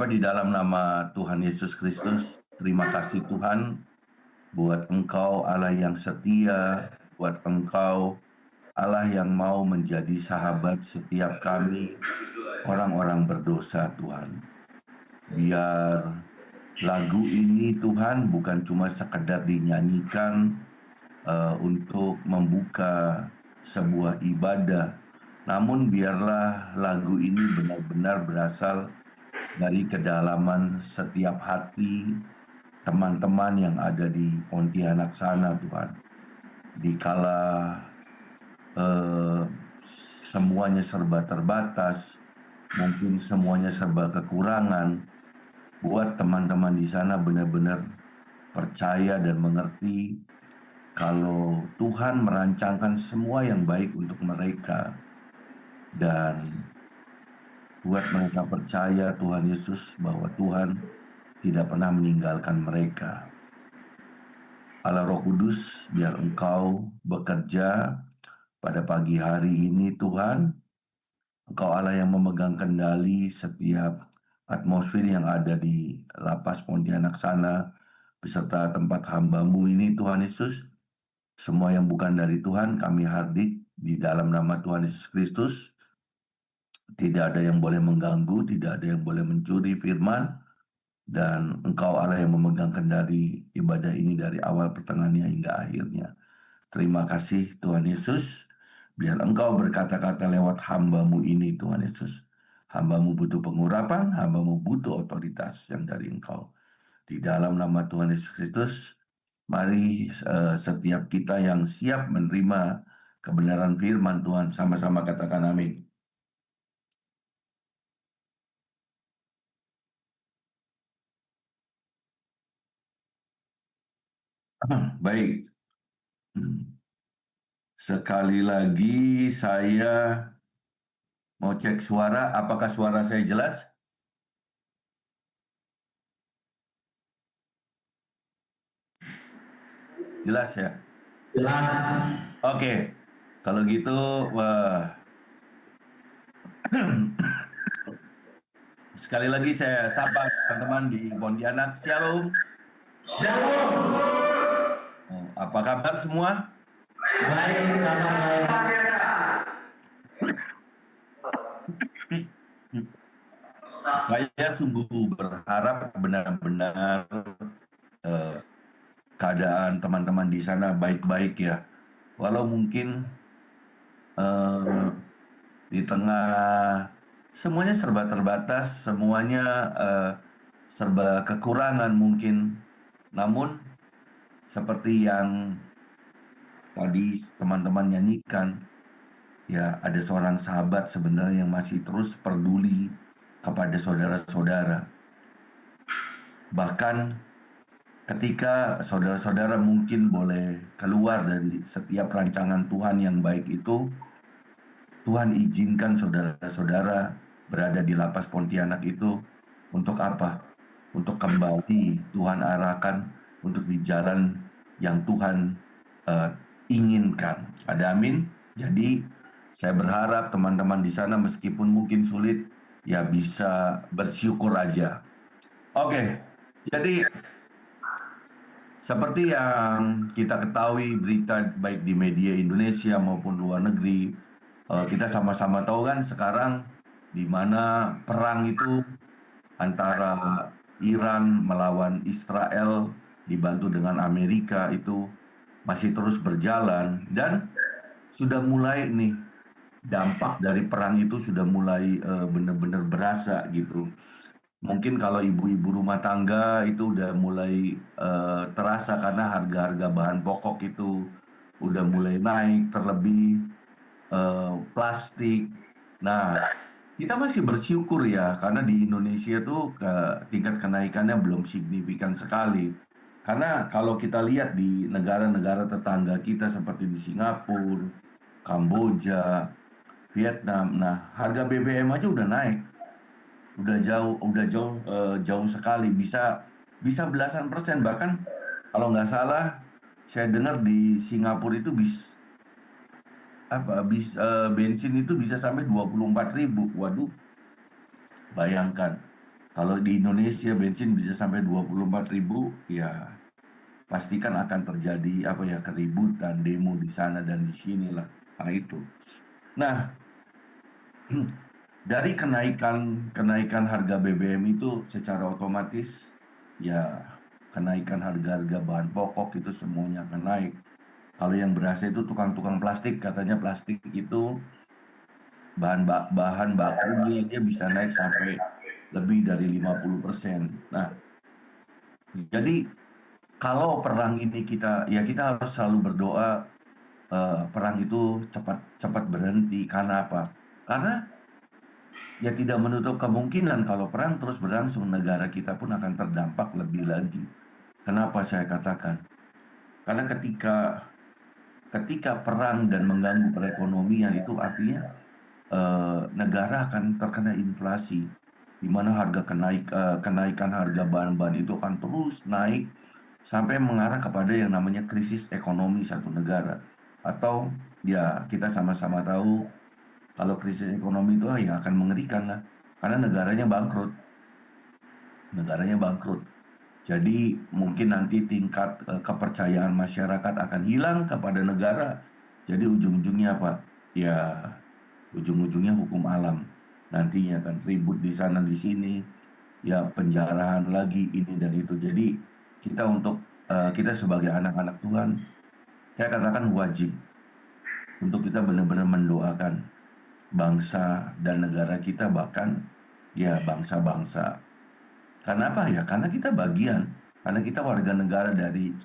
Bapa di dalam nama Tuhan Yesus Kristus, terima kasih Tuhan buat Engkau Allah yang setia, buat Engkau Allah yang mau menjadi sahabat setiap kami, orang-orang berdosa Tuhan. Biar lagu ini Tuhan bukan cuma sekedar dinyanyikan untuk membuka sebuah ibadah, namun biarlah lagu ini benar-benar berasal dari kedalaman setiap hati teman-teman yang ada di Pontianak sana Tuhan. Dikala eh, semuanya serba terbatas, mungkin semuanya serba kekurangan, buat teman-teman di sana benar-benar percaya dan mengerti kalau Tuhan merancangkan semua yang baik untuk mereka, dan buat mereka percaya Tuhan Yesus bahwa Tuhan tidak pernah meninggalkan mereka. Allah Roh Kudus, biar Engkau bekerja pada pagi hari ini Tuhan. Engkau Allah yang memegang kendali setiap atmosfer yang ada di lapas Pontianak sana, beserta tempat hamba-Mu ini Tuhan Yesus. Semua yang bukan dari Tuhan kami hardik di dalam nama Tuhan Yesus Kristus. Tidak ada yang boleh mengganggu, tidak ada yang boleh mencuri firman, dan Engkau Allah yang memegang kendali ibadah ini dari awal pertengahannya hingga akhirnya. Terima kasih Tuhan Yesus, biar Engkau berkata-kata lewat hamba-Mu ini Tuhan Yesus. Hamba-Mu butuh pengurapan, hamba-Mu butuh otoritas yang dari Engkau. Di dalam nama Tuhan Yesus Kristus, mari setiap kita yang siap menerima kebenaran firman Tuhan, sama-sama katakan amin. Baik, sekali lagi saya mau cek suara, apakah suara saya jelas? Jelas ya? Jelas. Oke, kalau gitu sekali lagi saya sapa teman-teman di Pontianak. Shalom. Shalom. Apa kabar semua? Baik, kabar Saya sungguh berharap benar-benar keadaan teman-teman di sana baik-baik ya. Walau mungkin di tengah semuanya serba terbatas, semuanya serba kekurangan mungkin. Namun seperti yang tadi teman-teman nyanyikan, ya ada seorang sahabat sebenarnya yang masih terus peduli kepada saudara-saudara. Bahkan ketika saudara-saudara mungkin boleh keluar dari setiap rancangan Tuhan yang baik itu, Tuhan izinkan saudara-saudara berada di lapas Pontianak itu untuk apa? Untuk kembali Tuhan arahkan untuk di jalan yang Tuhan inginkan. Ada amin? Jadi saya berharap teman-teman di sana meskipun mungkin sulit, ya bisa bersyukur aja. Oke, jadi seperti yang kita ketahui berita baik di media Indonesia maupun luar negeri, kita sama-sama tahu kan sekarang di mana perang itu antara Iran melawan Israel dibantu dengan Amerika itu masih terus berjalan, dan sudah mulai nih dampak dari perang itu sudah mulai benar-benar berasa gitu. Mungkin kalau ibu-ibu rumah tangga itu udah mulai terasa karena harga-harga bahan pokok itu udah mulai naik, terlebih plastik. Nah, kita masih bersyukur ya karena di Indonesia tuh tingkat kenaikannya belum signifikan sekali. Karena kalau kita lihat di negara-negara tetangga kita seperti di Singapura, Kamboja, Vietnam, nah harga BBM aja udah naik. Udah jauh sekali, bisa bisa belasan persen, bahkan kalau nggak salah saya dengar di Singapura itu bensin itu bisa sampai 24.000. Waduh, bayangkan. Kalau di Indonesia bensin bisa sampai 24.000, ya pastikan akan terjadi apa ya, keributan, demo di sana dan di sini lah. Nah itu. Nah, dari kenaikan harga BBM itu secara otomatis ya kenaikan harga-harga bahan pokok itu semuanya akan naik. Kalau yang berasa itu tukang-tukang plastik, katanya plastik itu bahan bakunya dia bisa naik sampai lebih dari 50%. Nah, jadi kalau perang ini kita harus selalu berdoa perang itu cepat cepat berhenti. Karena apa? Karena ya tidak menutup kemungkinan kalau perang terus berlangsung, negara kita pun akan terdampak lebih lagi. Kenapa saya katakan? Karena ketika perang dan mengganggu perekonomian itu artinya negara akan terkena inflasi, di mana kenaikan harga bahan-bahan itu akan terus naik sampai mengarah kepada yang namanya krisis ekonomi satu negara. Atau ya kita sama-sama tahu kalau krisis ekonomi itu ya akan mengerikan lah, karena negaranya bangkrut. Jadi mungkin nanti tingkat kepercayaan masyarakat akan hilang kepada negara. Jadi ujung-ujungnya apa? Ya ujung-ujungnya hukum alam. Nantinya kan ribut di sana di sini, ya penjarahan lagi ini dan itu. Jadi kita sebagai anak-anak Tuhan, saya katakan wajib untuk kita benar-benar mendoakan bangsa dan negara kita, bahkan ya bangsa-bangsa. Karena apa ya? Karena kita bagian, karena kita warga negara dari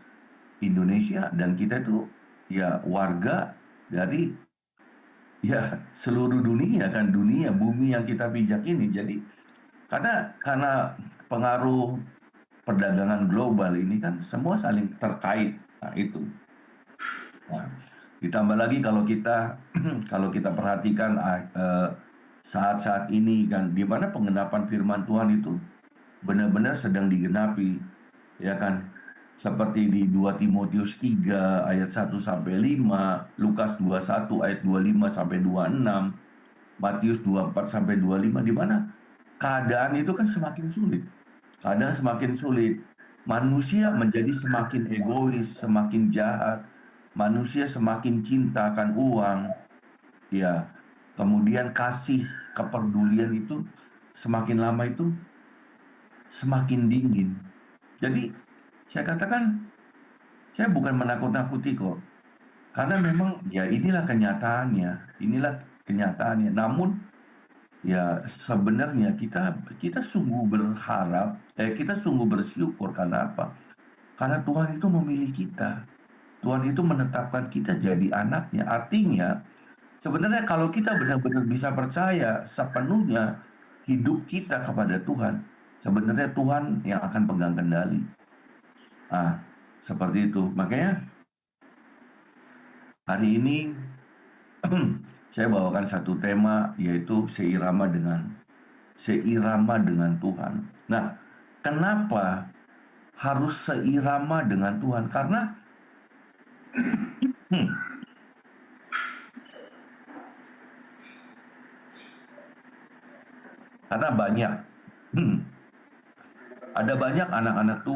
Indonesia dan kita itu ya warga dari ya seluruh dunia kan, dunia bumi yang kita pijak ini. Jadi karena pengaruh perdagangan global ini kan semua saling terkait. Nah, itu. Nah, ditambah lagi kalau kita kalau kita perhatikan saat-saat ini kan di mana penggenapan firman Tuhan itu benar-benar sedang digenapi, ya kan? Seperti di 2 Timotius 3 ayat 1-5, Lukas 21 ayat 25 sampai 26, Matius 24 sampai 25, di mana keadaan itu kan semakin sulit. Keadaan semakin sulit. Manusia menjadi semakin egois, semakin jahat. Manusia semakin cinta akan uang, ya. Kemudian kasih kepedulian itu semakin lama itu semakin dingin. Jadi saya katakan saya bukan menakut-nakuti kok. Karena memang ya inilah kenyataannya, inilah kenyataannya. Namun ya sebenarnya kita sungguh berharap, kita sungguh bersyukur karena apa? Karena Tuhan itu memilih kita. Tuhan itu menetapkan kita jadi anaknya. Artinya sebenarnya kalau kita benar-benar bisa percaya sepenuhnya hidup kita kepada Tuhan, sebenarnya Tuhan yang akan pegang kendali. Ah, seperti itu. Makanya hari ini saya bawakan satu tema, yaitu seirama dengan Tuhan. Nah, kenapa harus seirama dengan Tuhan? Hmm, karena hmm, ada banyak anak-anak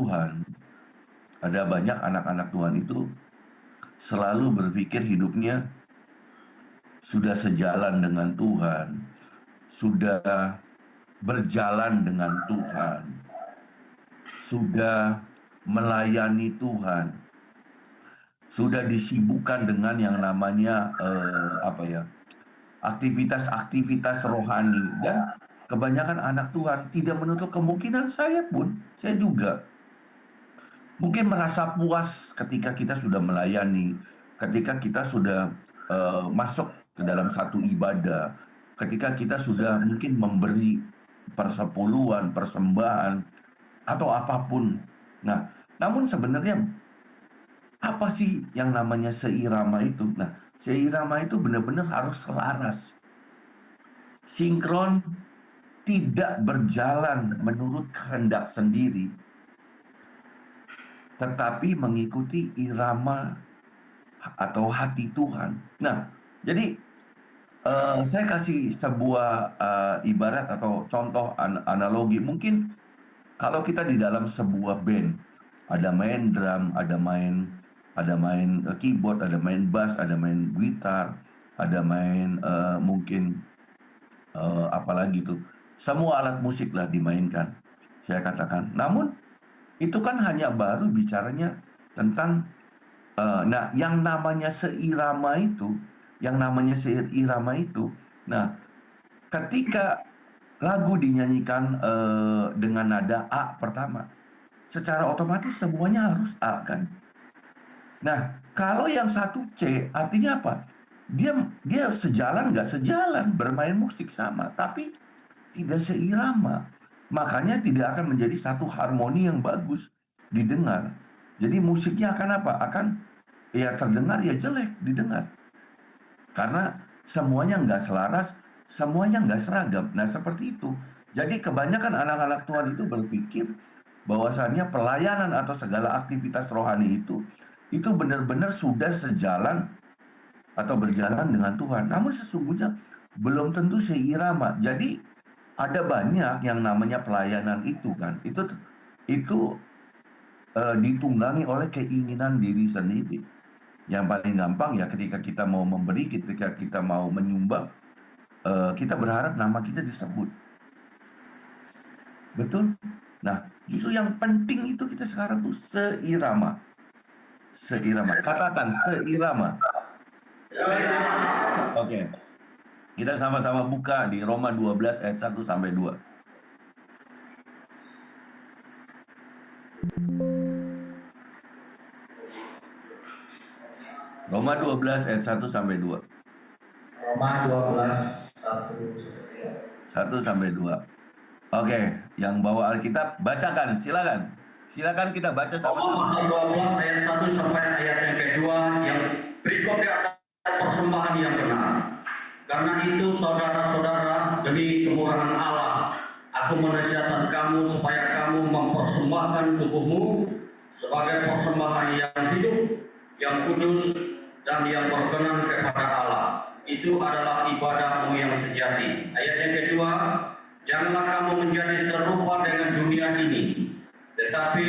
Tuhan, itu selalu berpikir hidupnya sudah sejalan dengan Tuhan, sudah berjalan dengan Tuhan, sudah melayani Tuhan, sudah disibukkan dengan yang namanya apa ya, aktivitas-aktivitas rohani. Dan kebanyakan anak Tuhan tidak menutup kemungkinan, saya juga mungkin merasa puas ketika kita sudah melayani, ketika kita sudah masuk ke dalam satu ibadah, ketika kita sudah mungkin memberi persepuluhan, persembahan, atau apapun. Nah, namun sebenarnya apa sih yang namanya seirama itu? Nah, seirama itu benar-benar harus selaras, sinkron, tidak berjalan menurut kehendak sendiri, tetapi mengikuti irama atau hati Tuhan. Nah, jadi Saya kasih sebuah ibarat atau contoh analogi. Mungkin kalau kita di dalam sebuah band, ada main drum, ada main keyboard, ada main bass, ada main gitar, ada main mungkin apalagi tuh, semua alat musik lah dimainkan. Saya katakan. Namun itu kan hanya baru bicaranya tentang nah, yang namanya seirama itu, nah, ketika lagu dinyanyikan dengan nada A pertama, secara otomatis semuanya harus A kan. Nah, kalau yang satu C artinya apa? Dia dia sejalan nggak sejalan, bermain musik sama, tapi tidak seirama. Makanya tidak akan menjadi satu harmoni yang bagus didengar. Jadi musiknya akan apa? Akan ya terdengar ya jelek didengar. Karena semuanya nggak selaras, semuanya nggak seragam. Nah, seperti itu. Jadi kebanyakan anak-anak Tuhan itu berpikir bahwasannya pelayanan atau segala aktivitas rohani itu benar-benar sudah sejalan atau berjalan dengan Tuhan. Namun sesungguhnya belum tentu seirama. Jadi ada banyak yang namanya pelayanan itu kan. Itu ditunggangi oleh keinginan diri sendiri. Yang paling gampang ya ketika kita mau memberi, ketika kita mau menyumbang, kita berharap nama kita disebut. Betul? Nah, justru yang penting itu kita sekarang tuh seirama. Seirama. Katakan seirama. Oke. Kita sama-sama buka di Roma 12 ayat 1 sampai 2. Roma 12 ayat 1 sampai 2. Roma 12, 1. 1 sampai 2. Oke, yang bawa Alkitab bacakan, silakan. Silakan kita baca Roma sama-sama. pasal 12 ayat 1 sampai ayat yang kedua yang berikut di atas persembahan yang benar. Karena itu saudara-saudara, demi kemurahan Allah, aku menasihatkan kamu supaya kamu mempersembahkan tubuhmu sebagai persembahan yang hidup, yang kudus, dan yang berkenan kepada Allah. Itu adalah ibadahmu yang sejati. Ayat yang kedua, janganlah kamu menjadi serupa dengan dunia ini, tetapi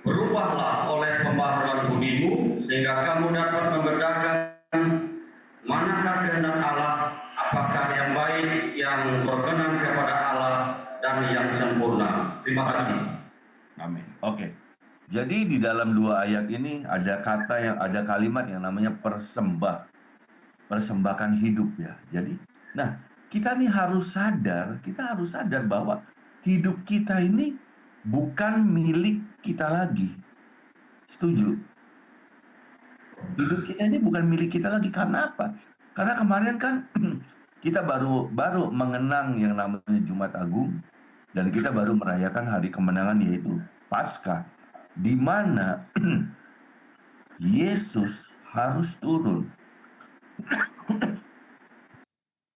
berubahlah oleh pembaharuan budimu sehingga kamu dapat membedakan manakah kehendak Allah, apakah yang baik, yang berkenan kepada Allah, dan yang sempurna. Terima kasih. Amin. Oke. Jadi di dalam dua ayat ini ada kalimat yang namanya persembahkan hidup ya. Jadi, nah, kita kita harus sadar bahwa hidup kita ini bukan milik kita lagi. Setuju? Hidup kita ini bukan milik kita lagi. Karena apa? Karena kemarin kan kita baru mengenang yang namanya Jumat Agung, dan kita baru merayakan hari kemenangan yaitu Paskah, di mana Yesus harus turun.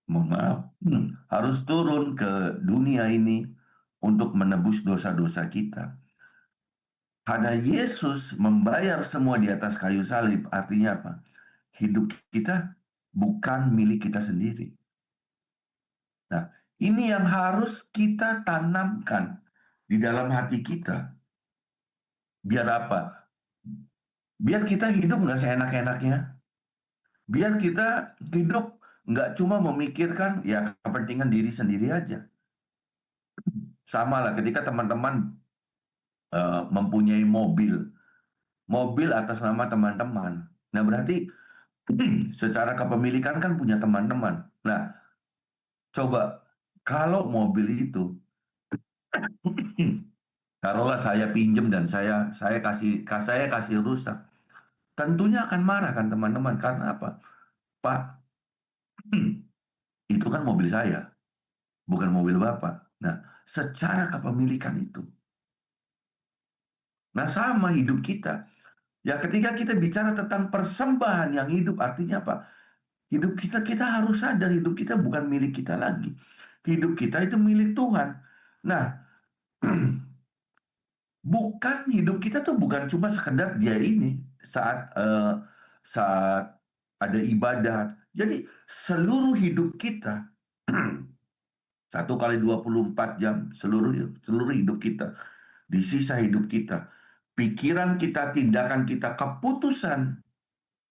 Mohon maaf, harus turun ke dunia ini untuk menebus dosa-dosa kita. Karena Yesus membayar semua di atas kayu salib, artinya apa? Hidup kita bukan milik kita sendiri. Nah, ini yang harus kita tanamkan di dalam hati kita. Biar apa? Biar kita hidup nggak seenak-enaknya. Biar kita hidup nggak cuma memikirkan ya kepentingan diri sendiri aja. Sama lah ketika teman-teman mempunyai mobil atas nama teman-teman. Nah, berarti secara kepemilikan kan punya teman-teman. Nah, coba kalau mobil itu taruhlah saya pinjem dan saya kasih rusak. Tentunya akan marah kan teman-teman, karena apa? Pak, itu kan mobil saya, bukan mobil Bapak. Nah, secara kepemilikan itu. Nah, sama hidup kita. Ya, ketika kita bicara tentang persembahan yang hidup, artinya apa? Hidup kita harus sadar hidup kita bukan milik kita lagi. Hidup kita itu milik Tuhan. Nah, hidup kita tuh bukan cuma sekedar dia ini saat ada ibadat. Jadi seluruh hidup kita 1 kali 24 jam, seluruh hidup kita, di sisa hidup kita, pikiran kita, tindakan kita, keputusan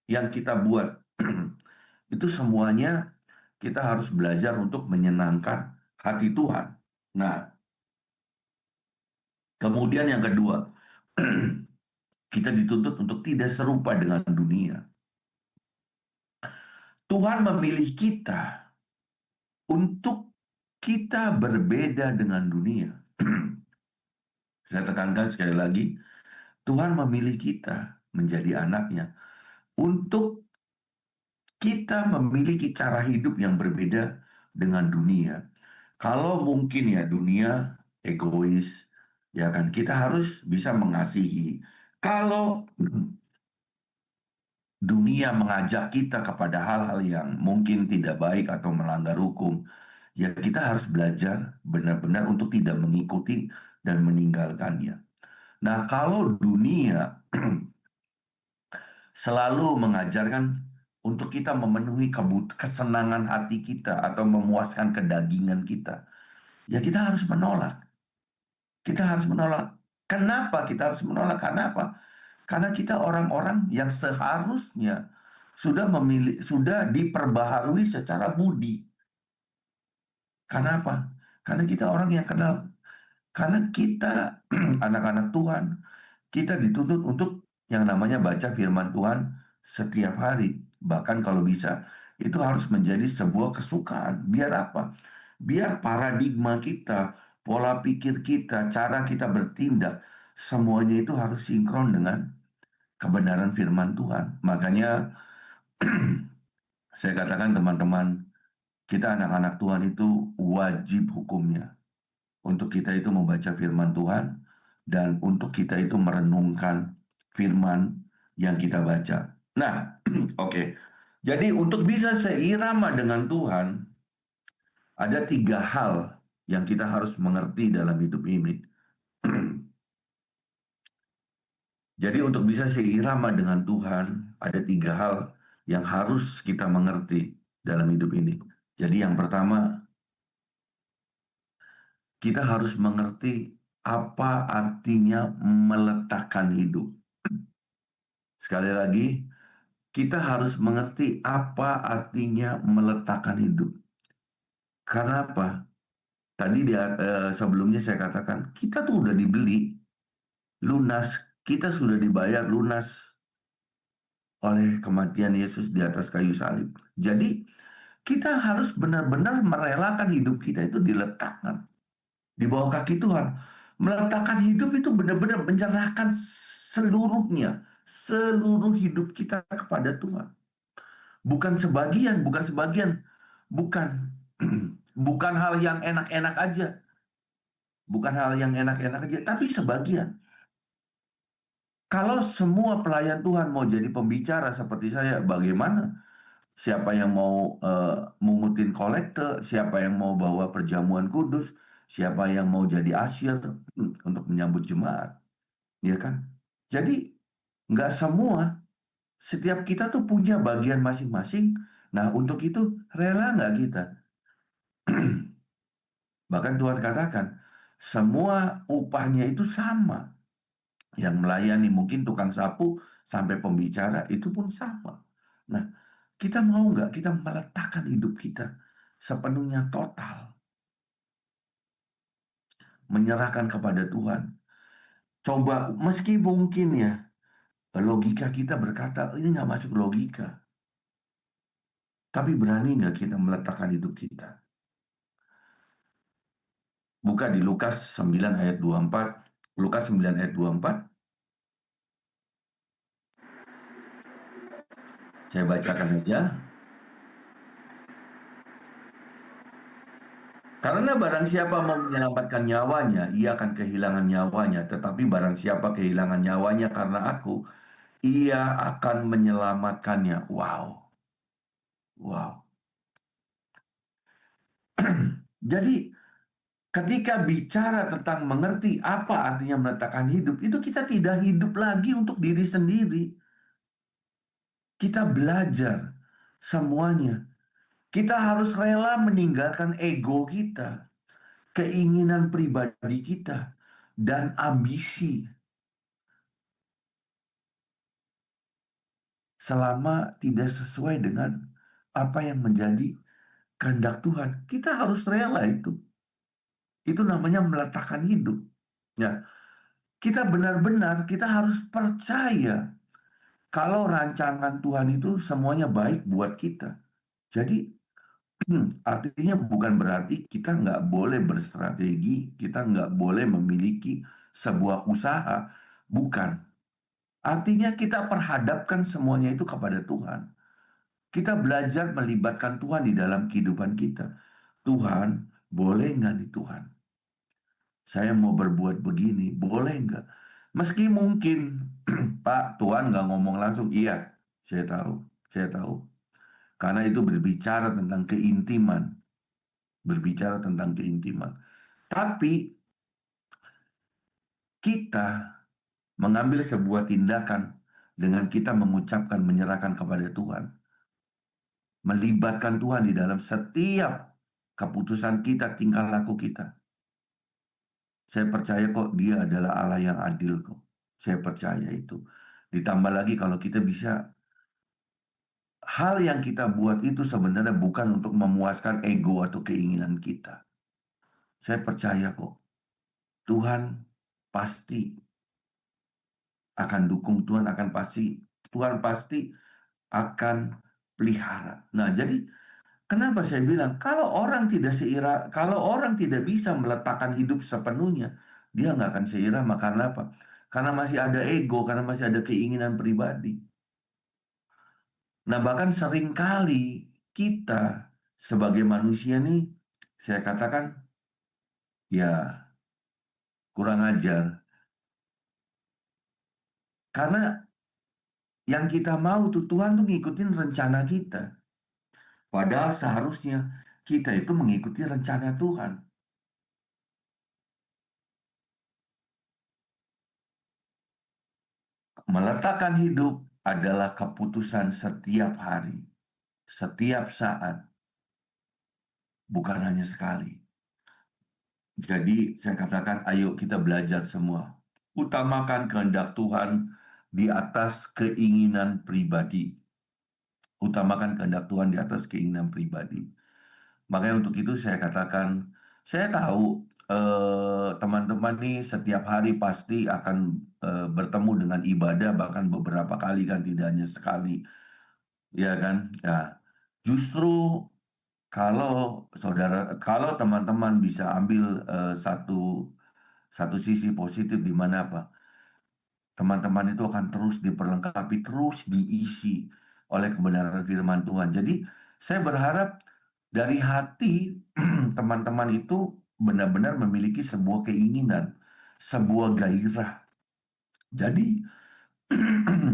yang kita buat, itu semuanya kita harus belajar untuk menyenangkan hati Tuhan. Nah, kemudian yang kedua, kita dituntut untuk tidak serupa dengan dunia. Tuhan memilih kita untuk kita berbeda dengan dunia. Saya tekankan sekali lagi, Tuhan memilih kita menjadi anaknya untuk kita memiliki cara hidup yang berbeda dengan dunia. Kalau mungkin ya dunia egois, ya kan kita harus bisa mengasihi. Kalau dunia mengajak kita kepada hal-hal yang mungkin tidak baik atau melanggar hukum, ya kita harus belajar benar-benar untuk tidak mengikuti dan meninggalkannya. Nah, kalau dunia selalu mengajarkan untuk kita memenuhi kesenangan hati kita atau memuaskan kedagingan kita, ya kita harus menolak. Kita harus menolak. Kenapa kita harus menolak? Karena apa? Karena kita orang-orang yang seharusnya sudah diperbaharui secara budi. Karena apa? Karena kita orang yang kenal. Karena kita anak-anak Tuhan, kita dituntut untuk yang namanya baca firman Tuhan setiap hari. Bahkan kalau bisa, itu harus menjadi sebuah kesukaan. Biar apa? Biar paradigma kita, pola pikir kita, cara kita bertindak, semuanya itu harus sinkron dengan kebenaran firman Tuhan. Makanya saya katakan teman-teman, kita anak-anak Tuhan itu wajib hukumnya. Untuk kita itu membaca firman Tuhan, dan untuk kita itu merenungkan firman yang kita baca. Nah, oke. Jadi untuk bisa seirama dengan Tuhan, ada 3 hal yang kita harus mengerti dalam hidup ini. Jadi untuk bisa seirama dengan Tuhan, ada 3 hal yang harus kita mengerti dalam hidup ini. Jadi yang pertama, kita harus mengerti apa artinya meletakkan hidup. Sekali lagi, kita harus mengerti apa artinya meletakkan hidup. Karena apa? Tadi sebelumnya saya katakan, kita tuh udah dibeli, lunas, kita sudah dibayar lunas oleh kematian Yesus di atas kayu salib. Jadi, kita harus benar-benar merelakan hidup kita itu diletakkan di bawah kaki Tuhan. Meletakkan hidup itu benar-benar menyerahkan seluruhnya, seluruh hidup kita kepada Tuhan. Bukan sebagian, bukan bukan hal yang enak-enak aja. Bukan hal yang enak-enak aja, tapi sebagian. Kalau semua pelayan Tuhan mau jadi pembicara seperti saya, bagaimana? Siapa yang mau mungutin kolekte, siapa yang mau bawa perjamuan kudus, siapa yang mau jadi asyir untuk menyambut jemaat, ya kan? Jadi nggak semua, setiap kita tuh punya bagian masing-masing. Nah, untuk itu rela nggak kita? Bahkan Tuhan katakan, semua upahnya itu sama. Yang melayani mungkin tukang sapu sampai pembicara itu pun sama. Nah, kita mau nggak kita meletakkan hidup kita sepenuhnya total, menyerahkan kepada Tuhan. Coba, meski mungkin ya, logika kita berkata, ini nggak masuk logika. Tapi berani nggak kita meletakkan hidup kita? Buka di Lukas 9 ayat 24. Lukas 9 ayat 24. Saya bacakan aja. Karena barang siapa mau menyelamatkan nyawanya, ia akan kehilangan nyawanya. Tetapi barang siapa kehilangan nyawanya karena aku, ia akan menyelamatkannya. Wow. Wow. Jadi, ketika bicara tentang mengerti apa artinya meletakkan hidup, itu kita tidak hidup lagi untuk diri sendiri. Kita belajar semuanya. Kita harus rela meninggalkan ego kita, keinginan pribadi kita, dan ambisi selama tidak sesuai dengan apa yang menjadi kehendak Tuhan. Kita harus rela itu. Itu namanya meletakkan hidup. Ya, kita benar-benar kita harus percaya kalau rancangan Tuhan itu semuanya baik buat kita. Jadi artinya bukan berarti kita nggak boleh berstrategi, kita nggak boleh memiliki sebuah usaha. Bukan. Artinya kita perhadapkan semuanya itu kepada Tuhan. Kita belajar melibatkan Tuhan di dalam kehidupan kita. Tuhan, boleh nggak nih Tuhan? Saya mau berbuat begini, boleh nggak? Meski mungkin, Pak, Tuhan nggak ngomong langsung, iya, saya tahu. Karena itu berbicara tentang keintiman, berbicara tentang keintiman. Tapi kita mengambil sebuah tindakan dengan kita mengucapkan, menyerahkan kepada Tuhan. Melibatkan Tuhan di dalam setiap keputusan kita, tingkah laku kita. Saya percaya kok dia adalah Allah yang adil kok. Saya percaya itu. Ditambah lagi kalau kita bisa, hal yang kita buat itu sebenarnya bukan untuk memuaskan ego atau keinginan kita. Saya percaya kok. Tuhan pasti akan dukung, Tuhan pasti akan pelihara. Nah, jadi kenapa saya bilang kalau orang tidak bisa meletakkan hidup sepenuhnya, dia nggak akan seirama. Karena apa? Karena masih ada ego, karena masih ada keinginan pribadi. Nah, bahkan seringkali kita sebagai manusia nih, saya katakan, ya kurang ajar. Karena yang kita mau tuh Tuhan tuh ngikutin rencana kita. Padahal seharusnya kita itu mengikuti rencana Tuhan. Meletakkan hidup adalah keputusan setiap hari, setiap saat, bukan hanya sekali. Jadi saya katakan, ayo kita belajar semua. Utamakan kehendak Tuhan di atas keinginan pribadi. Utamakan kehendak Tuhan di atas keinginan pribadi. Makanya untuk itu saya katakan, saya tahu teman-teman nih setiap hari pasti akan bertemu dengan ibadah, bahkan beberapa kali kan, tidak hanya sekali. Ya kan? Ya, justru kalau teman-teman bisa ambil satu sisi positif di mana apa? Teman-teman itu akan terus diperlengkapi, terus diisi oleh kebenaran firman Tuhan. Jadi, saya berharap dari hati teman-teman itu benar-benar memiliki sebuah keinginan, sebuah gairah. Jadi,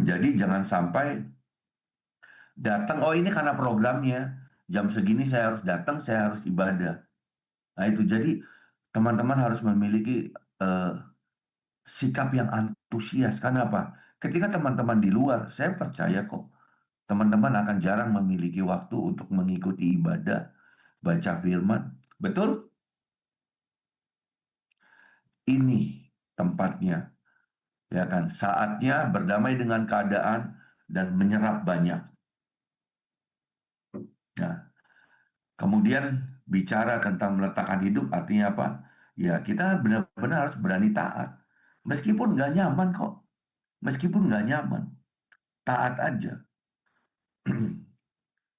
jadi jangan sampai datang, oh ini karena programnya, jam segini saya harus datang, saya harus ibadah. Nah itu, jadi teman-teman harus memiliki sikap yang antusias. Karena apa? Ketika teman-teman di luar, saya percaya kok, teman-teman akan jarang memiliki waktu untuk mengikuti ibadah, baca firman. Betul? Ini tempatnya, ya kan? Saatnya berdamai dengan keadaan dan menyerap banyak. Nah, kemudian bicara tentang meletakkan hidup artinya apa? Ya, kita benar-benar harus berani taat. Meskipun nggak nyaman kok. Meskipun nggak nyaman. Taat aja.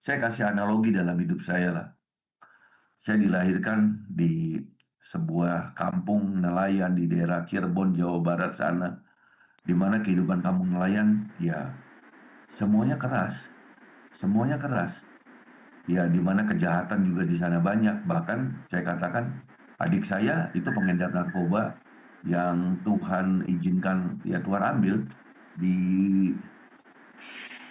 Saya kasih analogi dalam hidup saya lah. Saya dilahirkan di sebuah kampung nelayan di daerah Cirebon, Jawa Barat sana. Di mana kehidupan kampung nelayan, ya semuanya keras. Semuanya keras. Ya, di mana kejahatan juga di sana banyak. Bahkan saya katakan adik saya itu pengedar narkoba yang Tuhan izinkan, ya Tuhan ambil di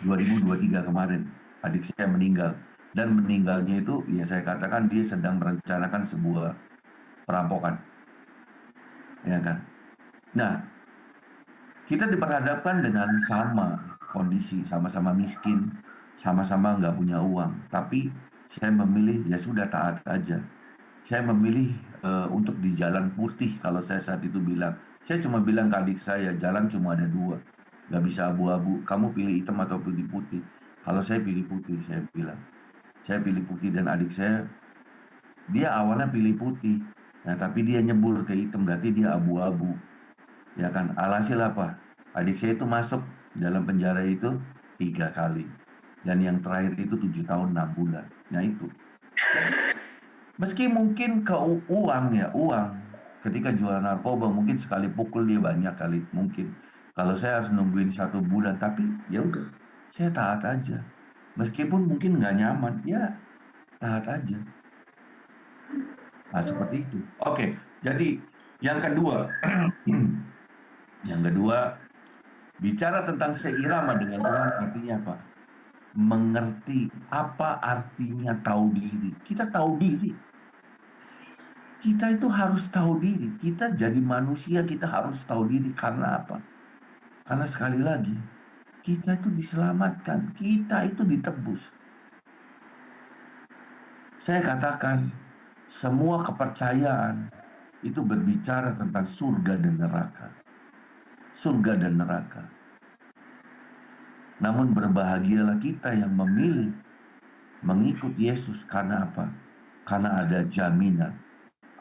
2023 kemarin. Adik saya meninggal. Dan meninggalnya itu, ya saya katakan dia sedang merencanakan sebuah perampokan. Ya kan? Nah, kita diperhadapkan dengan sama kondisi, sama-sama miskin, sama-sama nggak punya uang. Tapi saya memilih ya sudah taat aja. Saya memilih untuk di jalan putih. Kalau saya saat itu bilang, saya cuma bilang ke adik saya, jalan cuma ada dua, nggak bisa abu-abu. Kamu pilih hitam atau pilih putih? Kalau saya pilih putih, saya bilang. Saya pilih putih dan adik saya, dia awalnya pilih putih. Nah, tapi dia nyebur ke hitam, berarti dia abu-abu. Ya kan, alhasil apa? Adik saya itu masuk dalam penjara itu 3 kali. Dan yang terakhir itu 7 tahun 6 bulan. Nah itu. Meski mungkin ke uang ya, uang. Ketika jual narkoba mungkin sekali pukul dia banyak kali, mungkin. Kalau saya harus nungguin 1 bulan, tapi ya udah, saya taat aja. Meskipun mungkin nggak nyaman, ya taat aja. Nah, seperti itu. Oke, jadi yang kedua, yang kedua, bicara tentang seirama dengan Tuhan artinya apa? Mengerti apa artinya tahu diri. Kita tahu diri. Kita itu harus tahu diri. Kita jadi manusia, kita harus tahu diri. Karena apa? Karena sekali lagi, kita itu diselamatkan. Kita itu ditebus. Saya katakan, semua kepercayaan itu berbicara tentang surga dan neraka. Surga dan neraka. Namun berbahagialah kita yang memilih mengikut Yesus. Karena apa? Karena ada jaminan.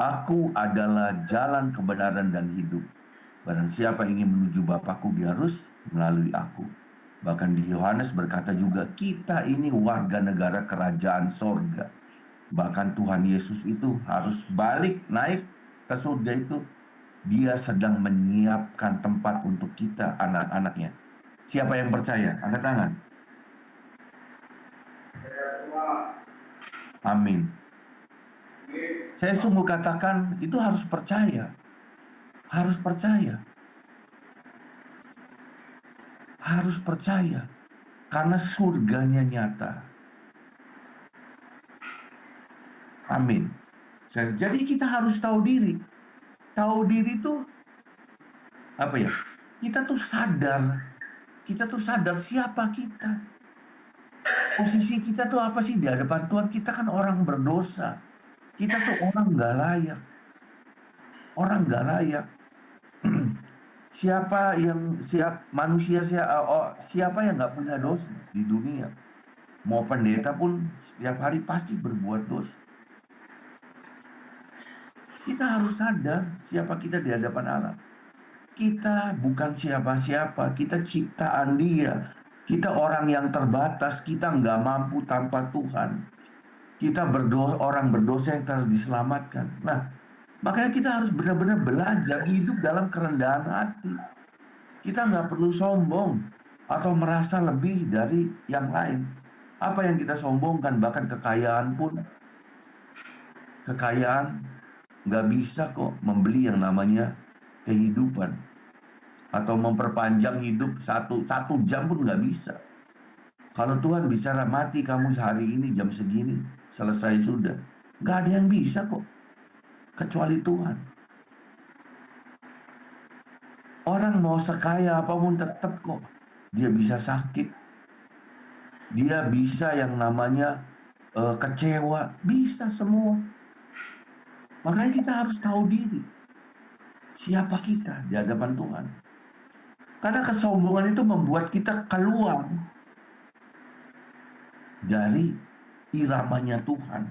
Aku adalah jalan kebenaran dan hidup. Barang siapa ingin menuju Bapakku, dia harus melalui aku. Bahkan di Yohanes berkata juga, kita ini warga negara kerajaan sorga. Bahkan Tuhan Yesus itu harus balik naik ke surga itu. Dia sedang menyiapkan tempat untuk kita, anak-anaknya. Siapa yang percaya? Angkat tangan. Amin. Saya sungguh katakan itu harus percaya. Harus percaya. Harus percaya. Karena surganya nyata. Amin. Jadi kita harus tahu diri. Tahu diri itu apa ya? Kita tuh sadar. Kita tuh sadar siapa kita. Posisi kita tuh apa sih di hadapan Tuhan? Kita kan orang berdosa. Kita tuh orang nggak layak. Orang nggak layak. Siapa yang siapa yang nggak punya dosa di dunia? Mau pendeta pun setiap hari pasti berbuat dosa. Kita harus sadar siapa kita di hadapan Allah. Kita bukan siapa-siapa, kita ciptaan Dia. Kita orang yang terbatas, kita nggak mampu tanpa Tuhan. Kita orang berdosa yang harus diselamatkan. Nah, makanya kita harus benar-benar belajar hidup dalam kerendahan hati. Kita nggak perlu sombong atau merasa lebih dari yang lain. Apa yang kita sombongkan, bahkan kekayaan pun, kekayaan nggak bisa kok membeli yang namanya kehidupan. Atau memperpanjang hidup satu jam pun nggak bisa. Kalau Tuhan bicara mati kamu sehari ini jam segini, selesai sudah. Nggak ada yang bisa kok, kecuali Tuhan. Orang mau sekaya apapun tetap kok, dia bisa sakit. Dia bisa yang namanya kecewa, bisa semua. Makanya kita harus tahu diri. Siapa kita di hadapan Tuhan. Karena kesombongan itu membuat kita keluar dari iramanya Tuhan.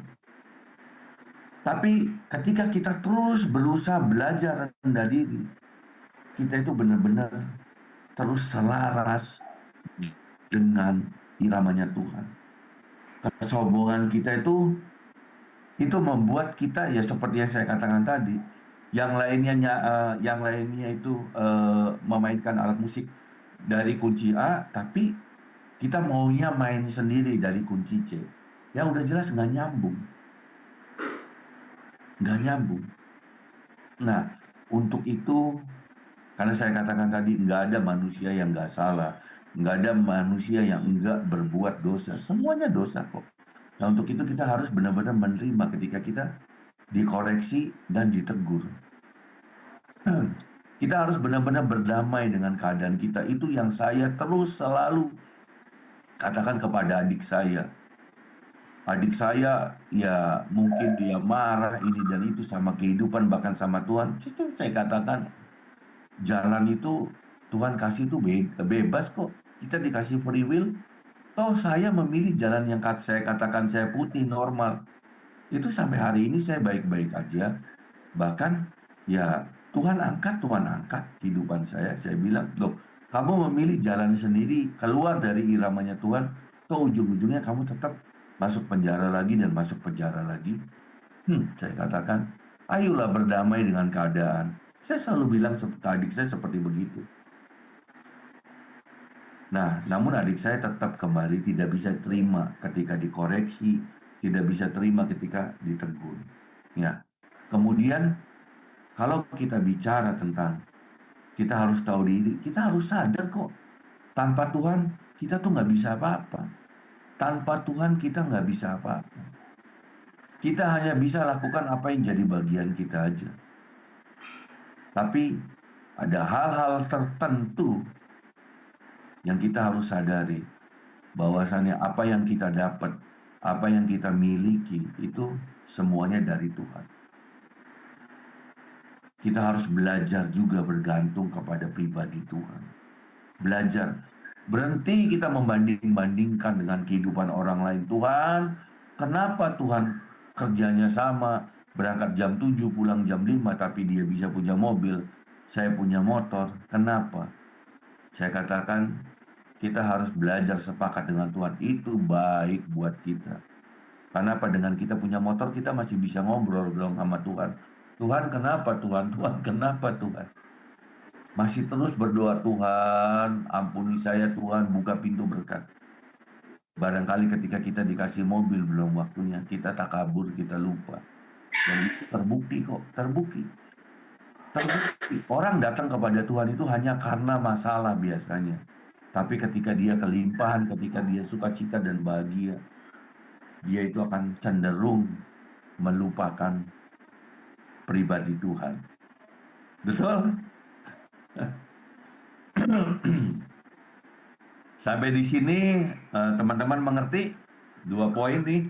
Tapi ketika kita terus berusaha belajar rendah diri, kita itu benar-benar terus selaras dengan iramanya Tuhan. Kesombongan kita itu membuat kita ya seperti yang saya katakan tadi, yang lainnya itu memainkan alat musik dari kunci A, tapi kita maunya main sendiri dari kunci C. Ya udah jelas nggak nyambung. Nggak nyambung. Nah, untuk itu, karena saya katakan tadi, nggak ada manusia yang nggak salah. Nggak ada manusia yang nggak berbuat dosa. Semuanya dosa kok. Nah, untuk itu kita harus benar-benar menerima ketika kita dikoreksi dan ditegur. Kita harus benar-benar berdamai dengan keadaan kita. Itu yang saya terus selalu Katakan kepada adik saya ya mungkin dia marah ini dan itu sama kehidupan bahkan sama Tuhan. Saya katakan jalan itu Tuhan kasih itu bebas kok. Kita dikasih free will. Toh saya memilih jalan yang saya katakan saya putih normal. Itu sampai hari ini saya baik-baik aja. Bahkan ya Tuhan angkat kehidupan saya. Saya bilang, loh kamu memilih jalan sendiri keluar dari iramanya Tuhan. Toh ujung-ujungnya kamu tetap masuk penjara lagi dan masuk penjara lagi. Saya katakan, ayolah berdamai dengan keadaan. Saya selalu bilang ke adik saya seperti begitu. Nah, namun adik saya tetap kembali tidak bisa terima ketika dikoreksi, tidak bisa terima ketika ditegur. Ya. Kemudian kalau kita bicara tentang kita harus tahu diri, kita harus sadar kok. Tanpa Tuhan kita tuh nggak bisa apa-apa. Tanpa Tuhan kita nggak bisa apa-apa. Kita hanya bisa lakukan apa yang jadi bagian kita aja. Tapi ada hal-hal tertentu yang kita harus sadari bahwasannya apa yang kita dapat, apa yang kita miliki itu semuanya dari Tuhan. Kita harus belajar juga bergantung kepada pribadi Tuhan. Belajar. Berhenti kita membanding-bandingkan dengan kehidupan orang lain. Tuhan, kenapa Tuhan kerjanya sama, berangkat jam 7, pulang jam 5, tapi dia bisa punya mobil, saya punya motor. Kenapa? Saya katakan, kita harus belajar sepakat dengan Tuhan. Itu baik buat kita. Karena apa? Dengan kita punya motor, kita masih bisa ngobrol dong sama Tuhan. Tuhan kenapa Tuhan? Tuhan kenapa Tuhan? Masih terus berdoa, Tuhan ampuni saya Tuhan, buka pintu berkat. Barangkali ketika kita dikasih mobil belum waktunya, kita takabur, kita lupa. Dan itu terbukti kok, terbukti. Orang datang kepada Tuhan itu hanya karena masalah biasanya. Tapi ketika dia kelimpahan, ketika dia sukacita dan bahagia, dia itu akan cenderung melupakan pribadi Tuhan. Betul? Sampai di sini teman-teman mengerti 2 poin nih.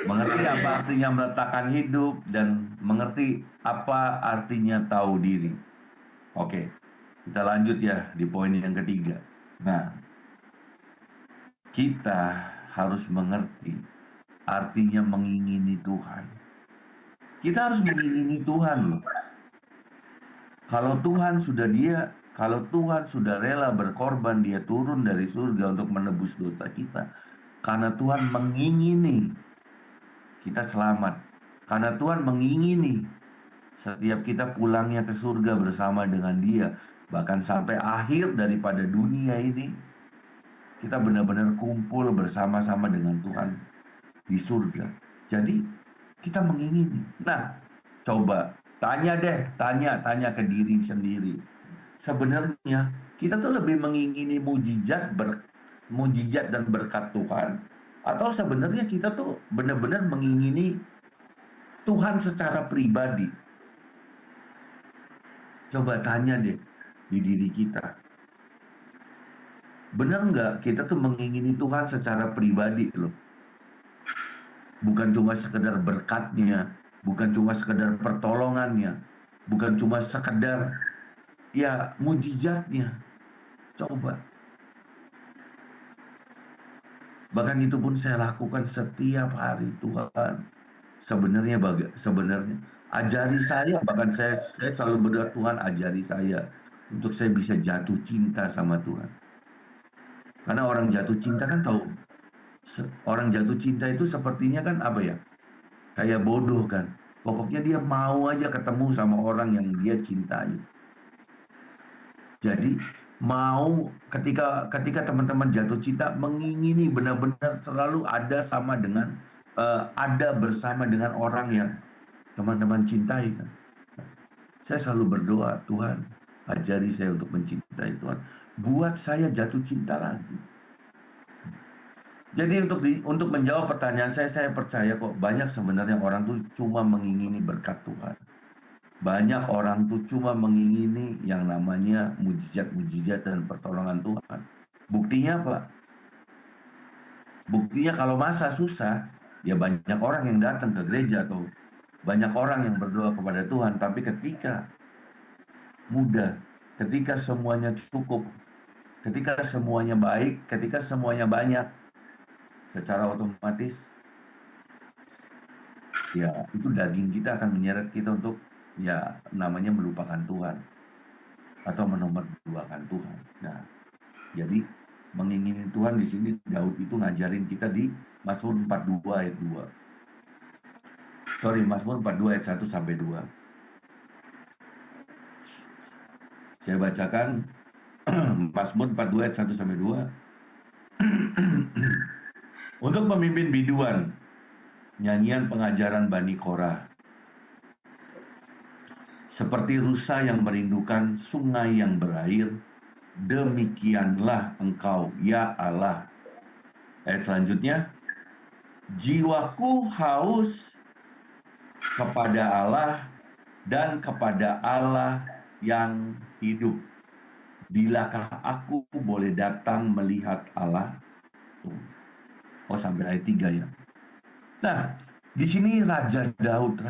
Mengerti apa artinya meletakkan hidup dan mengerti apa artinya tahu diri. Oke, kita lanjut ya di poin yang ketiga. Nah, kita harus mengerti artinya mengingini Tuhan. Kita harus mengingini Tuhan loh. Kalau Tuhan sudah rela berkorban, dia turun dari surga untuk menebus dosa kita. Karena Tuhan mengingini kita selamat. Karena Tuhan mengingini setiap kita pulangnya ke surga bersama dengan dia. Bahkan sampai akhir daripada dunia ini, kita benar-benar kumpul bersama-sama dengan Tuhan di surga. Jadi kita mengingini. Nah, coba tanya ke diri sendiri. Sebenarnya kita tuh lebih mengingini mujizat dan berkat Tuhan, atau sebenarnya kita tuh benar-benar mengingini Tuhan secara pribadi. Coba tanya deh di diri kita. Benar nggak kita tuh mengingini Tuhan secara pribadi loh? Bukan cuma sekedar berkatnya, bukan cuma sekedar pertolongannya, bukan cuma sekedar ya mujizatnya. Coba. Bahkan itu pun saya lakukan setiap hari. Tuhan sebenarnya ajari saya, bahkan saya selalu berdoa, Tuhan ajari saya untuk saya bisa jatuh cinta sama Tuhan. Karena orang jatuh cinta kan tahu, orang jatuh cinta itu sepertinya kan apa ya, kayak bodoh kan. Pokoknya dia mau aja ketemu sama orang yang dia cintai. Jadi mau ketika teman-teman jatuh cinta, mengingini benar-benar selalu ada bersama dengan orang yang teman-teman cintai kan. Saya selalu berdoa, Tuhan ajari saya untuk mencintai Tuhan, buat saya jatuh cinta lagi. Jadi untuk menjawab pertanyaan saya percaya kok banyak sebenarnya orang tuh cuma mengingini berkat Tuhan. Banyak orang tuh cuma mengingini yang namanya mujizat-mujizat dan pertolongan Tuhan. Buktinya apa? Buktinya kalau masa susah, ya banyak orang yang datang ke gereja atau banyak orang yang berdoa kepada Tuhan. Tapi ketika mudah, ketika semuanya cukup, ketika semuanya baik, ketika semuanya banyak, secara otomatis ya itu daging kita akan menyeret kita untuk ya namanya melupakan Tuhan atau menomorduakan Tuhan. Nah, jadi mengingini Tuhan di sini Daud itu ngajarin kita di Mazmur 42 ayat 2. Mazmur 42 ayat 1 sampai 2. Saya bacakan Mazmur 42 ayat 1 sampai 2. Untuk pemimpin biduan, nyanyian pengajaran Bani Korah. Seperti rusa yang merindukan sungai yang berair, demikianlah engkau, ya Allah. Ayat selanjutnya, jiwaku haus kepada Allah dan kepada Allah yang hidup. Bilakah aku boleh datang melihat Allah? Oh, sampai ayat 3 ya. Nah, di sini Raja Daud.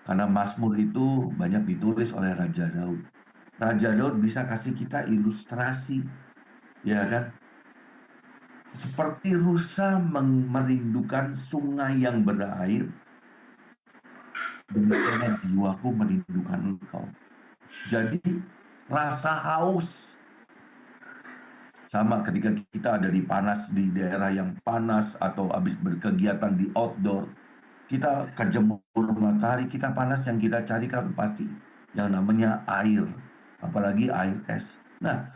Karena Mazmur itu banyak ditulis oleh Raja Daud. Raja Daud bisa kasih kita ilustrasi, ya kan? Seperti rusa merindukan sungai yang berair, demikian jiwaku merindukan engkau. Jadi rasa haus sama ketika kita ada di daerah yang panas atau habis berkegiatan di outdoor, kita kejemur matahari, kita panas, yang kita cari kan pasti yang namanya air, apalagi air es. Nah,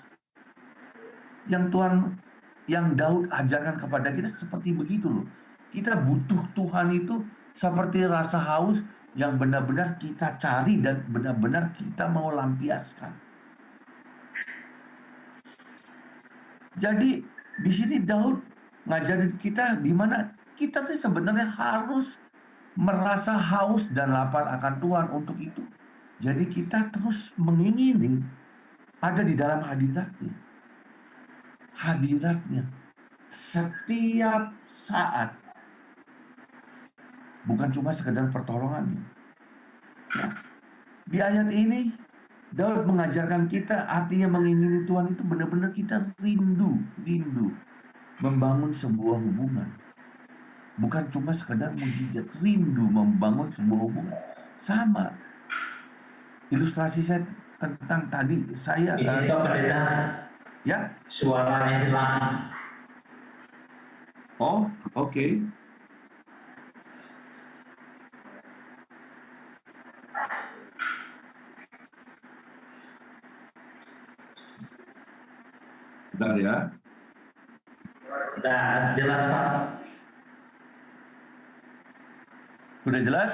yang Daud ajarkan kepada kita seperti begitu loh. Kita butuh Tuhan itu seperti rasa haus yang benar-benar kita cari dan benar-benar kita mau lampiaskan. Jadi di sini Daud ngajarin kita di mana kita tuh sebenarnya harus merasa haus dan lapar akan Tuhan untuk itu. Jadi kita terus mengingini ada di dalam hadiratnya setiap saat, bukan cuma sekedar pertolongannya. Nah, di ayat ini Daud mengajarkan kita artinya mengingini Tuhan itu benar-benar kita rindu membangun sebuah hubungan. Bukan cuma sekedar mujizat, rindu membangun sebuah hubungan. Sama ilustrasi saya tentang tadi, saya Ini Pak Pendeta, ya. suaranya hilang. Oh, oke. Bentar ya. Udah jelas Pak. Sudah jelas?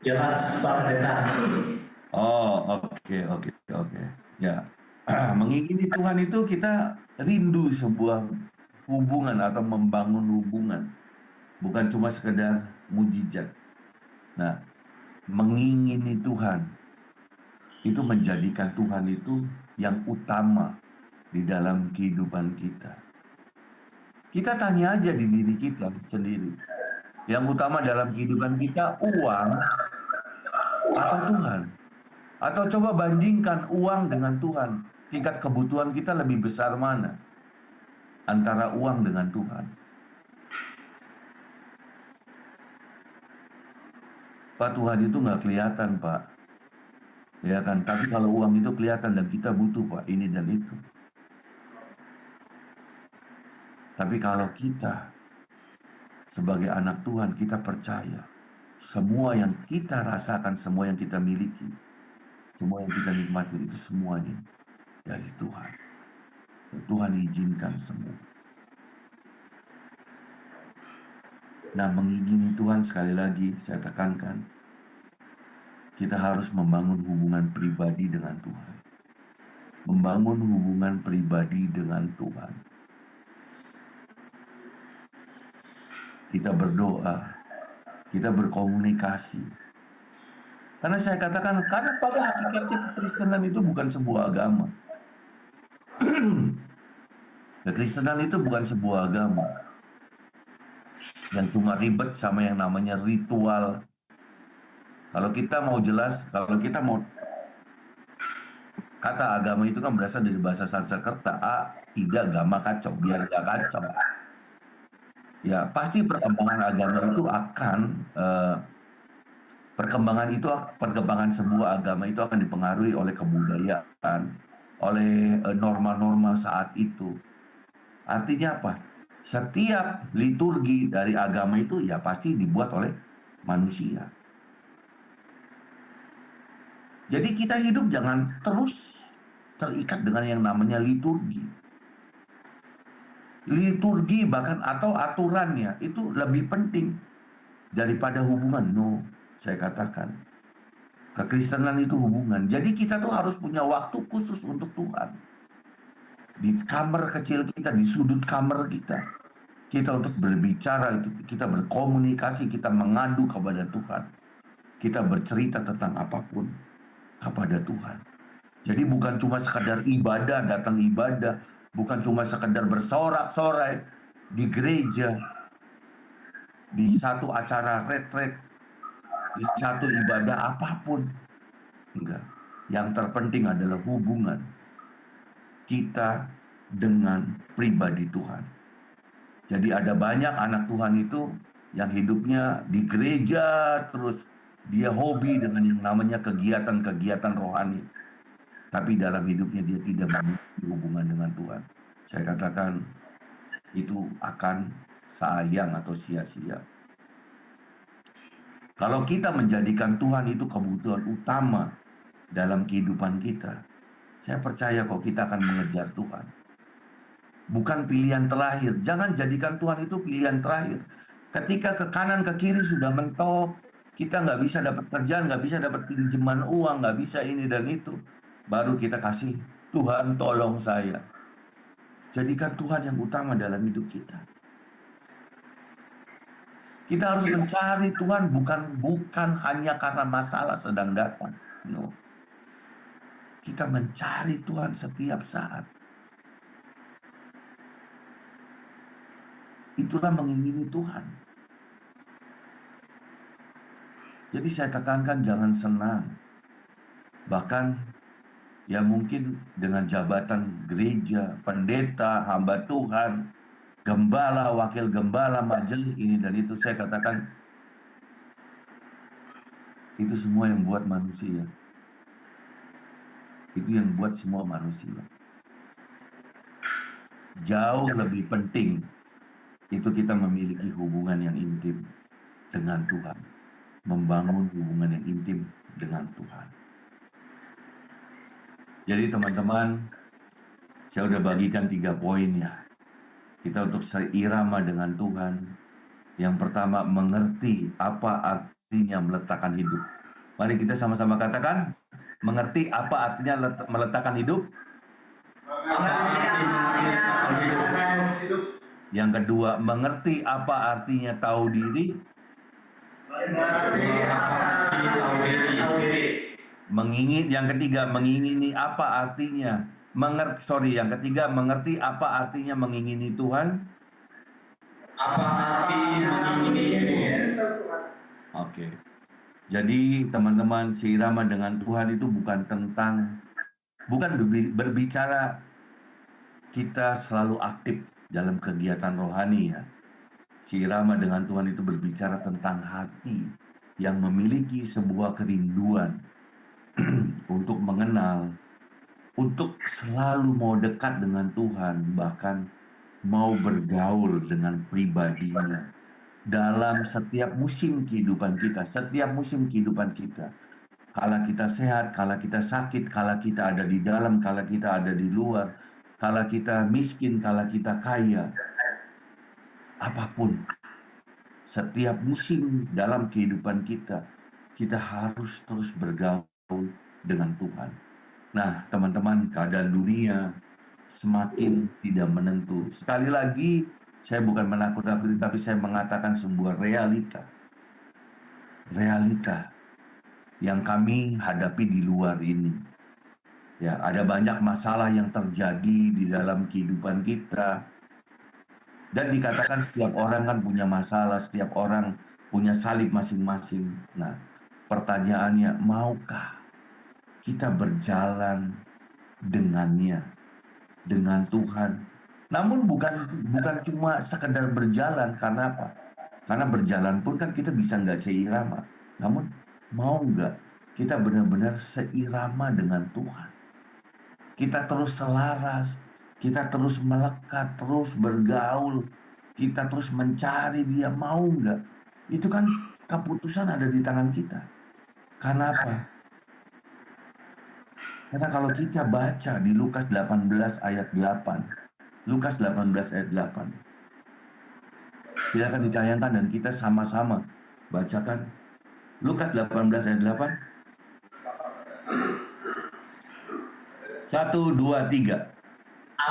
Jelas Pak Pendeta. Oh, oke. Ya. Mengingini Tuhan itu kita rindu sebuah hubungan atau membangun hubungan. Bukan cuma sekedar mujizat. Nah, mengingini Tuhan itu menjadikan Tuhan itu yang utama di dalam kehidupan kita. Kita tanya aja di diri kita sendiri. Yang utama dalam kehidupan kita uang atau Tuhan? Atau coba bandingkan uang dengan Tuhan. Tingkat kebutuhan kita lebih besar mana? Antara uang dengan Tuhan. Pak, Tuhan itu nggak kelihatan, Pak. Ya kan? Tapi kalau uang itu kelihatan dan kita butuh, Pak, ini dan itu. Tapi kalau kita sebagai anak Tuhan, kita percaya semua yang kita rasakan, semua yang kita miliki, semua yang kita nikmati itu semuanya dari Tuhan. Tuhan izinkan semua. Nah, mengingini Tuhan, sekali lagi saya tekankan, kita harus membangun hubungan pribadi dengan Tuhan. Membangun hubungan pribadi dengan Tuhan. Kita berdoa, kita berkomunikasi. Karena saya katakan, karena pada hakikatnya kekristenan itu bukan sebuah agama. Kekristenan itu bukan sebuah agama yang cuma ribet sama yang namanya ritual. Kalau kita mau jelas, kalau kita mau kata agama itu kan berasal dari bahasa Sanskerta, tidak agama kacau, biar gak kacau. Ya, pasti perkembangan agama itu akan perkembangan sebuah agama itu akan dipengaruhi oleh kebudayaan, oleh norma-norma saat itu. Artinya apa? Setiap liturgi dari agama itu ya pasti dibuat oleh manusia. Jadi kita hidup jangan terus terikat dengan yang namanya liturgi. Liturgi bahkan atau aturannya itu lebih penting daripada hubungan. No, saya katakan. Kekristenan itu hubungan. Jadi kita tuh harus punya waktu khusus untuk Tuhan. Di kamar kecil kita, di sudut kamar kita. Kita untuk berbicara, itu kita berkomunikasi, kita mengadu kepada Tuhan. Kita bercerita tentang apapun kepada Tuhan. Jadi bukan cuma sekadar ibadah, datang ibadah, bukan cuma sekadar bersorak-sorai di gereja, di satu acara retret, di satu ibadah apapun. Enggak. Yang terpenting adalah hubungan kita dengan pribadi Tuhan. Jadi ada banyak anak Tuhan itu yang hidupnya di gereja terus, dia hobi dengan yang namanya kegiatan-kegiatan rohani. Tapi dalam hidupnya dia tidak memiliki hubungan dengan Tuhan. Saya katakan itu akan sayang atau sia-sia. Kalau kita menjadikan Tuhan itu kebutuhan utama dalam kehidupan kita, saya percaya kok kita akan mengejar Tuhan. Bukan pilihan terakhir. Jangan jadikan Tuhan itu pilihan terakhir. Ketika ke kanan ke kiri sudah mentok, kita nggak bisa dapat kerjaan, nggak bisa dapat pinjaman uang, nggak bisa ini dan itu, baru kita kasih, Tuhan tolong saya. Jadikan Tuhan yang utama dalam hidup kita. Kita harus mencari Tuhan bukan hanya karena masalah sedang datang. No. Kita mencari Tuhan setiap saat. Itulah mengingini Tuhan. Jadi saya tekankan jangan senang. Bahkan ya mungkin dengan jabatan gereja, pendeta, hamba Tuhan, gembala, wakil gembala, majelis ini dan itu, saya katakan itu semua yang buat manusia. Itu yang buat semua manusia. Jauh lebih penting itu kita memiliki hubungan yang intim dengan Tuhan. Membangun hubungan yang intim dengan Tuhan. Jadi teman-teman, saya udah bagikan 3 poin ya. Kita untuk seirama dengan Tuhan. Yang pertama, mengerti apa artinya meletakkan hidup. Mari kita sama-sama katakan, mengerti apa artinya meletakkan hidup. Apa arti meletakkan hidup? Yang kedua, mengerti apa artinya tahu diri. Yang ketiga, mengingini apa artinya mengerti apa artinya mengingini Tuhan. Apa arti mengingini Tuhan? Oke. Jadi teman-teman, seirama dengan Tuhan itu bukan berbicara kita selalu aktif dalam kegiatan rohani ya. Seirama dengan Tuhan itu berbicara tentang hati yang memiliki sebuah kerinduan untuk mengenal, untuk selalu mau dekat dengan Tuhan, bahkan mau bergaul dengan pribadinya dalam setiap musim kehidupan kita. Kala kita sehat, kala kita sakit, kala kita ada di dalam, kala kita ada di luar, kala kita miskin, kala kita kaya. Apapun, setiap musim dalam kehidupan kita harus terus bergaul dengan Tuhan. Nah, teman-teman, keadaan dunia semakin tidak menentu. Sekali lagi, saya bukan menakut-nakuti, tapi saya mengatakan sebuah realita. Realita yang kami hadapi di luar ini. Ya, ada banyak masalah yang terjadi di dalam kehidupan kita. Dan dikatakan setiap orang kan punya masalah, setiap orang punya salib masing-masing. Nah, pertanyaannya, maukah kita berjalan dengannya, dengan Tuhan? Namun bukan cuma sekedar berjalan, karena apa? Karena berjalan pun kan kita bisa nggak seirama. Namun mau nggak kita benar-benar seirama dengan Tuhan? Kita terus selaras, kita terus melekat, terus bergaul, kita terus mencari Dia, mau nggak? Itu kan keputusan ada di tangan kita. Karena apa? Karena kalau kita baca di Lukas 18 ayat 8, Lukas 18 ayat 8, silakan ditayangkan dan kita sama-sama bacakan. Lukas 18 ayat 8, 1, 2, 3.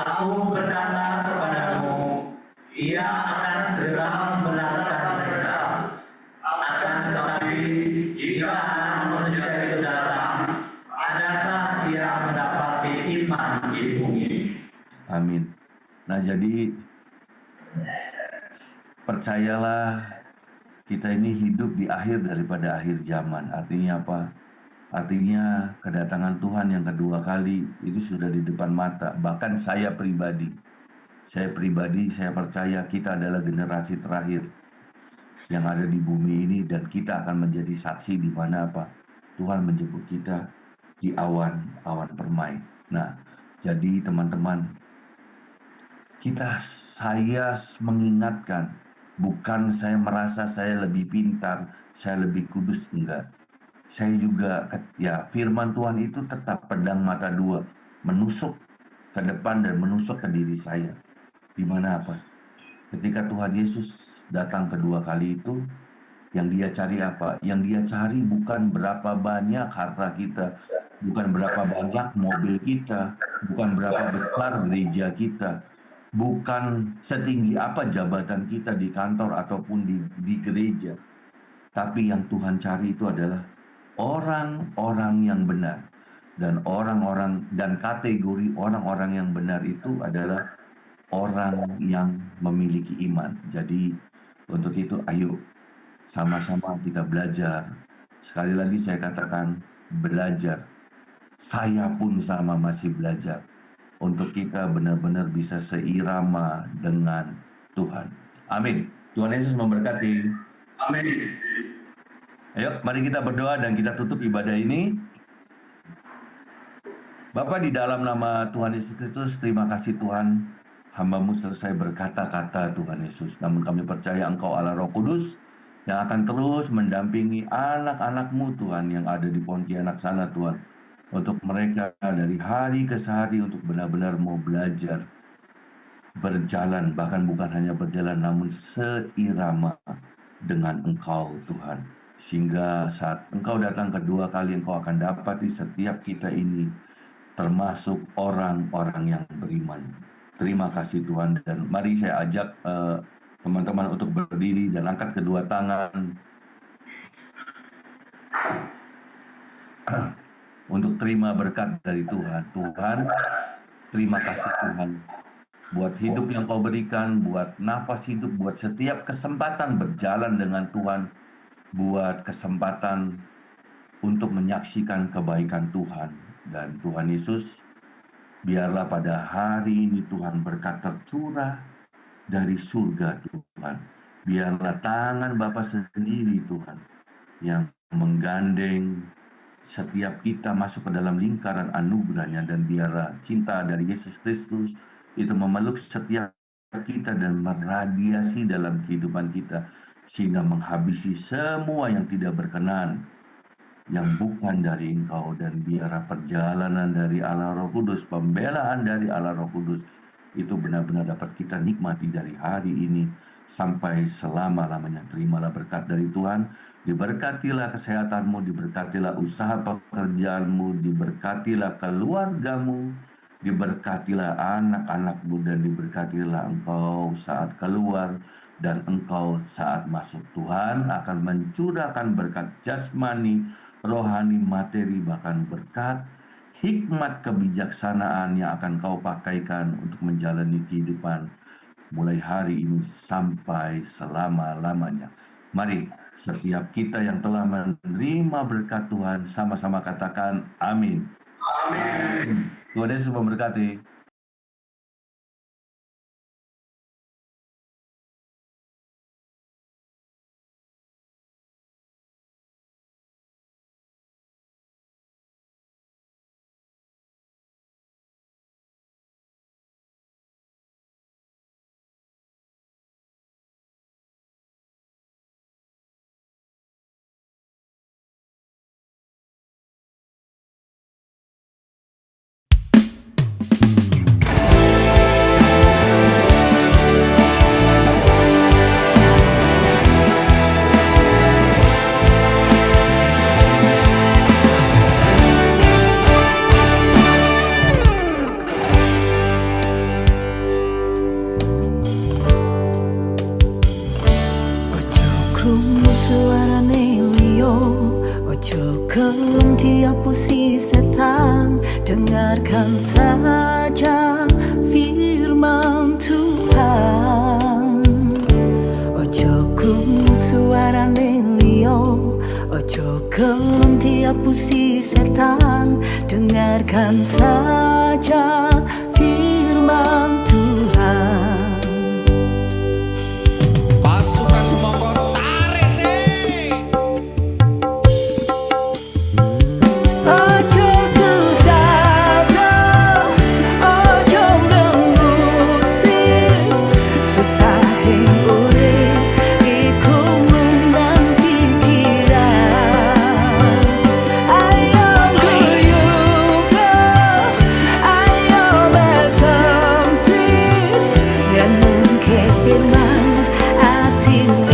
Aku berkata kepadamu, ia akan segera membenarkan mereka. Akan tetapi, jika Anak Manusia itu datang, adakah ia mendapati iman di bumi? Amin. Nah, jadi percayalah, kita ini hidup di akhir daripada akhir zaman. Artinya apa? Artinya kedatangan Tuhan yang kedua kali itu sudah di depan mata. Bahkan saya pribadi, saya percaya kita adalah generasi terakhir yang ada di bumi ini, dan kita akan menjadi saksi di mana apa? Tuhan menjemput kita di awan permai. Nah, jadi teman-teman, saya mengingatkan, bukan saya merasa saya lebih pintar, saya lebih kudus, enggak. Saya juga, ya, firman Tuhan itu tetap pedang mata dua, menusuk ke depan dan menusuk ke diri saya. Di mana apa? Ketika Tuhan Yesus datang kedua kali itu, yang Dia cari apa? Yang Dia cari bukan berapa banyak harta kita, bukan berapa banyak mobil kita, bukan berapa besar gereja kita, bukan setinggi apa jabatan kita di kantor ataupun di gereja. Tapi yang Tuhan cari itu adalah orang-orang yang benar. Dan kategori orang-orang yang benar itu adalah orang yang memiliki iman. Jadi untuk itu ayo sama-sama kita belajar. Sekali lagi saya katakan belajar. Saya pun sama masih belajar untuk kita benar-benar bisa seirama dengan Tuhan. Amin. Tuhan Yesus memberkati. Amin. Ayo, mari kita berdoa dan kita tutup ibadah ini. Bapa, di dalam nama Tuhan Yesus Kristus, terima kasih Tuhan. Hamba-Mu selesai berkata-kata Tuhan Yesus. Namun kami percaya Engkau Allah Roh Kudus yang akan terus mendampingi anak-anak-Mu Tuhan yang ada di Pontianak sana Tuhan. Untuk mereka dari hari ke hari untuk benar-benar mau belajar, berjalan, bahkan bukan hanya berjalan namun seirama dengan Engkau Tuhan. Sehingga saat Engkau datang kedua kali, Engkau akan dapati setiap kita ini termasuk orang-orang yang beriman. Terima kasih Tuhan, dan mari saya ajak teman-teman untuk berdiri dan angkat kedua tangan untuk terima berkat dari Tuhan. Tuhan, terima kasih Tuhan buat hidup yang Kau berikan, buat nafas hidup, buat setiap kesempatan berjalan dengan Tuhan, buat kesempatan untuk menyaksikan kebaikan Tuhan. Dan Tuhan Yesus, biarlah pada hari ini Tuhan berkat tercurah dari surga Tuhan. Biarlah tangan Bapa sendiri Tuhan yang menggandeng setiap kita masuk ke dalam lingkaran anugerahnya, dan biarlah cinta dari Yesus Kristus itu memeluk setiap kita dan meradiasi dalam kehidupan kita, sehingga menghabisi semua yang tidak berkenan, yang bukan dari Engkau. Dan biarlah perjalanan dari Allah Roh Kudus, pembelaan dari Allah Roh Kudus itu benar-benar dapat kita nikmati dari hari ini sampai selama-lamanya. Terimalah berkat dari Tuhan. Diberkatilah kesehatanmu, diberkatilah usaha pekerjaanmu, diberkatilah keluargamu, diberkatilah anak-anakmu, dan diberkatilah engkau saat keluar dan engkau saat masuk. Tuhan akan mencurahkan berkat jasmani, rohani, materi, bahkan berkat hikmat kebijaksanaan yang akan kau pakaikan untuk menjalani kehidupan mulai hari ini sampai selama-lamanya. Mari setiap kita yang telah menerima berkat Tuhan sama-sama katakan amin. Amin. Tuhan Yesus memberkati. Ojo krungu suarane liya, ojo gelem diapusi setan. Dengarkan saja firman Tuhan. Ojo krungu suarane liya, ojo gelem diapusi setan. Dengarkan saja firman Tuhan. Pasukan Semongko tarik sih. Ojo susah bro, ojo lembut sis. Susah yang urip iku ngundang pikiran. Ayo guyu bro, ayo mesem sis. Renung ke firman atimu